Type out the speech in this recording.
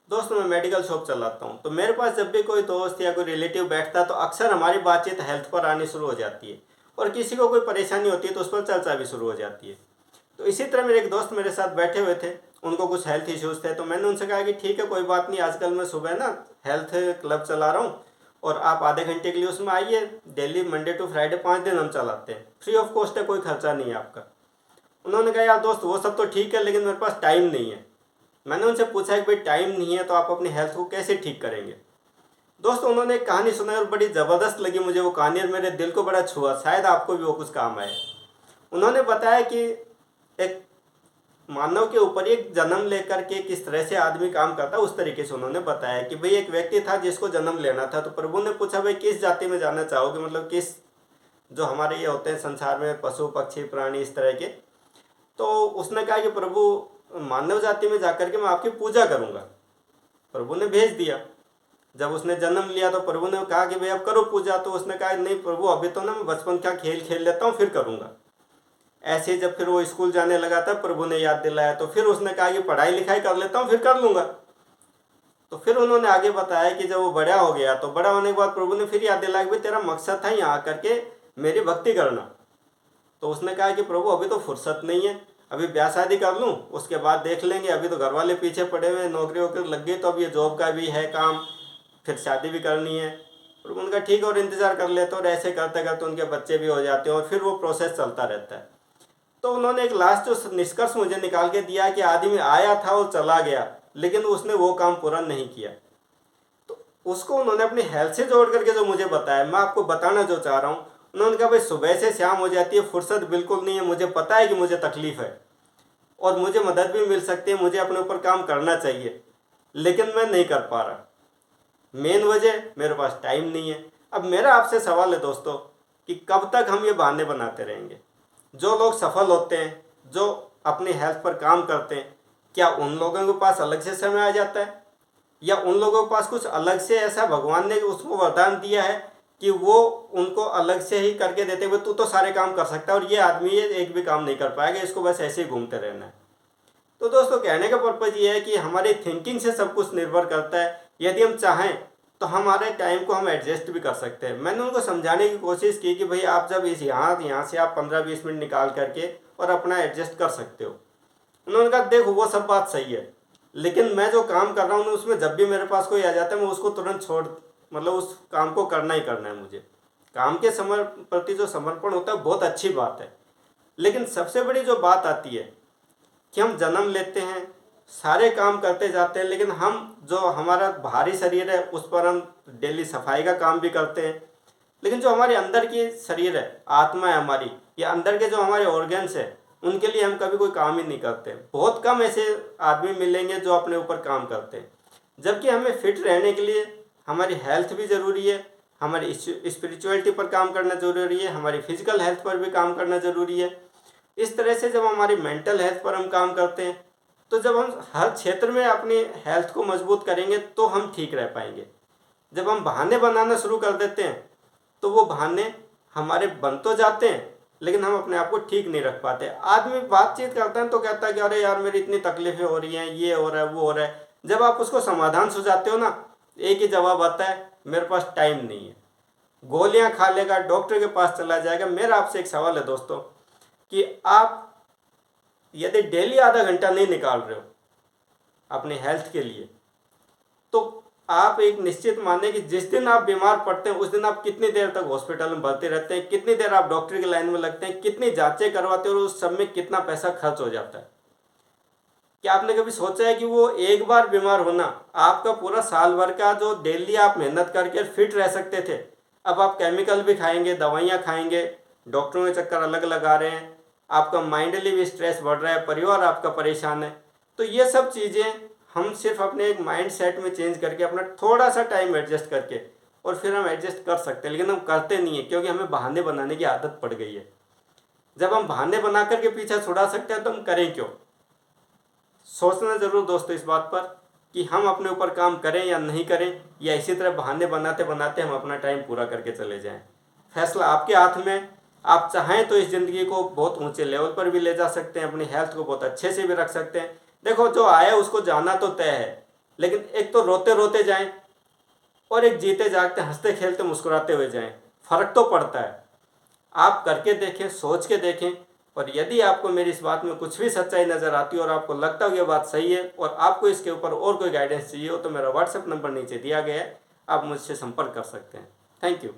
दोस्तों मैं medical shop चलाता हूँ, तो मेरे पास जब भी कोई दोस्त या कोई रिलेटिव बैठता है तो अक्सर हमारी बातचीत हेल्थ पर आनी शुरू हो जाती है। और किसी को कोई परेशानी होती है तो उस पर चर्चा भी शुरू हो जाती है। तो इसी तरह मेरे एक दोस्त मेरे साथ बैठे हुए थे, उनको कुछ हेल्थ इश्यूज थे, तो मैंने उनसे कहा कि ठीक है कोई बात नहीं, आजकल मैं सुबह ना हेल्थ क्लब चला रहा हूँ और आप आधे घंटे के लिए उसमें आइए। डेली मंडे टू फ्राइडे 5 दिन हम चलाते हैं, फ्री ऑफ कॉस्ट है, कोई खर्चा नहीं है आपका। उन्होंने कहा यार दोस्त वो सब तो ठीक है लेकिन मेरे पास टाइम नहीं है। मैंने उनसे पूछा कि भाई टाइम नहीं है तो आप अपनी हेल्थ को कैसे ठीक करेंगे। दोस्तों उन्होंने एक कहानी सुनाई और बड़ी ज़बरदस्त लगी मुझे वो कहानी, और मेरे दिल को बड़ा छुआ, शायद आपको भी वो कुछ काम आए। उन्होंने बताया कि एक मानव के ऊपर एक जन्म लेकर के किस तरह से आदमी काम करता है, उस तरीके से उन्होंने बताया कि भाई एक व्यक्ति था जिसको जन्म लेना था, तो प्रभु ने पूछा भाई किस जाति में जाना चाहोगे, मतलब किस, जो हमारे ये होते हैं संसार में पशु पक्षी प्राणी इस तरह के। तो उसने कहा कि प्रभु मानव जाति में जाकर के मैं आपकी पूजा करूंगा। प्रभु ने भेज दिया। जब उसने जन्म लिया तो प्रभु ने कहा कि भाई अब करो पूजा, तो उसने कहा नहीं प्रभु अभी तो ना मैं बचपन का खेल खेल लेता हूँ फिर करूँगा। ऐसे ही जब फिर वो स्कूल जाने लगा था प्रभु ने याद दिलाया, तो फिर उसने कहा कि पढ़ाई लिखाई कर लेता हूँ फिर कर लूँगा। तो फिर उन्होंने आगे बताया कि जब वो बड़ा हो गया तो बड़ा होने के बाद प्रभु ने फिर याद दिलाया कि भाई तेरा मकसद था यहाँ आकर के मेरी भक्ति करना। तो उसने कहा कि प्रभु अभी तो फुर्सत नहीं है, अभी ब्याह शादी कर लूँ उसके बाद देख लेंगे, अभी तो घर वाले पीछे पड़े हुए, नौकरी वोकरी लग गई तो अब ये जॉब का भी है काम, फिर शादी भी करनी है। प्रभु उनका ठीक है और इंतज़ार कर लेते, और ऐसे करते करते उनके बच्चे भी हो जाते हैं और फिर वो प्रोसेस चलता रहता है। तो उन्होंने एक लास्ट जो निष्कर्ष मुझे निकाल के दिया कि आदमी आया था और चला गया लेकिन उसने वो काम पूरा नहीं किया। तो उसको उन्होंने अपनी हेल्थ से जोड़ करके जो मुझे बताया, मैं आपको बताना जो चाह रहा हूँ, उन्होंने कहा भाई सुबह से शाम हो जाती है, फुर्सत बिल्कुल नहीं है, मुझे पता है कि मुझे तकलीफ़ है और मुझे मदद भी मिल सकती है, मुझे अपने ऊपर काम करना चाहिए लेकिन मैं नहीं कर पा रहा। मेन वजह मेरे पास टाइम नहीं है। अब मेरा आपसे सवाल है दोस्तों कि कब तक हम ये बहाने बनाते रहेंगे। जो लोग सफल होते हैं, जो अपनी हेल्थ पर काम करते हैं, क्या उन लोगों के पास अलग से समय आ जाता है, या उन लोगों के पास कुछ अलग से ऐसा भगवान ने उसको वरदान दिया है कि वो उनको अलग से ही करके देते हुए तू तो सारे काम कर सकता है और ये आदमी ये एक भी काम नहीं कर पाएगा, इसको बस ऐसे ही घूमते रहना है। तो दोस्तों कहने का पर्पज़ ये है कि हमारी थिंकिंग से सब कुछ निर्भर करता है। यदि हम चाहें तो हमारे टाइम को हम एडजस्ट भी कर सकते हैं। मैंने उनको समझाने की कोशिश की कि भाई आप जब इस यहाँ से आप 15-20 मिनट निकाल करके और अपना एडजस्ट कर सकते हो। उन्होंने कहा देखो वो सब बात सही है लेकिन मैं जो काम कर रहा हूँ उसमें जब भी मेरे पास कोई आ जाता है मैं उसको तुरंत छोड़, मतलब उस काम को करना ही करना है मुझे। काम के प्रति जो समर्पण होता है बहुत अच्छी बात है, लेकिन सबसे बड़ी जो बात आती है कि हम जन्म लेते हैं, सारे काम करते जाते हैं, लेकिन हम जो हमारा बाहरी शरीर है उस पर हम डेली सफाई का काम भी करते हैं, लेकिन जो हमारे अंदर की शरीर है, आत्मा है हमारी, या अंदर के जो हमारे ऑर्गन्स है, उनके लिए हम कभी कोई काम ही नहीं करते। बहुत कम ऐसे आदमी मिलेंगे जो अपने ऊपर काम करते हैं। जबकि हमें फिट रहने के लिए हमारी हेल्थ भी ज़रूरी है, हमारी स्पिरिचुअलिटी पर काम करना ज़रूरी है, हमारी फिजिकल हेल्थ पर भी काम करना ज़रूरी है। इस तरह से जब हमारी मेंटल हेल्थ पर हम काम करते हैं तो जब हम हर क्षेत्र में अपनी हेल्थ को मजबूत करेंगे तो हम ठीक रह पाएंगे। जब हम बहाने बनाना शुरू कर देते हैं तो वो बहाने हमारे बन तो जाते हैं लेकिन हम अपने आप को ठीक नहीं रख पाते। आदमी बातचीत करता है तो कहता है कि अरे यार मेरी इतनी तकलीफ़ें हो रही हैं, ये हो रहा है वो हो रहा है। जब आप उसको समाधान सुझाते हो ना, एक ही जवाब आता है मेरे पास टाइम नहीं है। गोलियां खा लेगा, डॉक्टर के पास चला जाएगा। मेरा आपसे एक सवाल है दोस्तों कि आप यदि डेली आधा घंटा नहीं निकाल रहे हो अपनी हेल्थ के लिए, तो आप एक निश्चित माने कि जिस दिन आप बीमार पड़ते हैं उस दिन आप कितनी देर तक हॉस्पिटल में भर्ती रहते हैं, कितनी देर आप डॉक्टर की लाइन में लगते हैं, कितनी जांचें करवाते हैं और उस सब में कितना पैसा खर्च हो जाता है। क्या आपने कभी सोचा है कि वो एक बार बीमार होना आपका पूरा साल भर का जो डेली आप मेहनत करके फिट रह सकते थे, अब आप केमिकल भी खाएंगे, दवाइयाँ खाएंगे, डॉक्टरों के चक्कर अलग लगा रहे हैं, आपका माइंडली भी स्ट्रेस बढ़ रहा है, परिवार आपका परेशान है। तो ये सब चीज़ें हम सिर्फ अपने एक माइंड सेट में चेंज करके अपना थोड़ा सा टाइम एडजस्ट करके और फिर हम एडजस्ट कर सकते हैं, लेकिन हम करते नहीं हैं क्योंकि हमें बहाने बनाने की आदत पड़ गई है। जब हम बहाने बना करके पीछा छुड़ा सकते हैं तो हम करें क्यों। सोचना ज़रूर दोस्तों इस बात पर कि हम अपने ऊपर काम करें या नहीं करें, या इसी तरह बहाने बनाते बनाते हम अपना टाइम पूरा करके चले जाएं। फैसला आपके हाथ में। आप चाहें तो इस ज़िंदगी को बहुत ऊंचे लेवल पर भी ले जा सकते हैं, अपनी हेल्थ को बहुत अच्छे से भी रख सकते हैं। देखो जो आया उसको जाना तो तय है, लेकिन एक तो रोते रोते जाएं और एक जीते जागते हंसते खेलते मुस्कुराते हुए जाएं, फ़र्क तो पड़ता है। आप करके देखें, सोच के देखें, और यदि आपको मेरी इस बात में कुछ भी सच्चाई नज़र आती है और आपको लगता हो कि ये बात सही है और आपको इसके ऊपर और कोई गाइडेंस चाहिए हो तो मेरा व्हाट्सएप नंबर नीचे दिया गया है, आप मुझसे संपर्क कर सकते हैं। Thank you.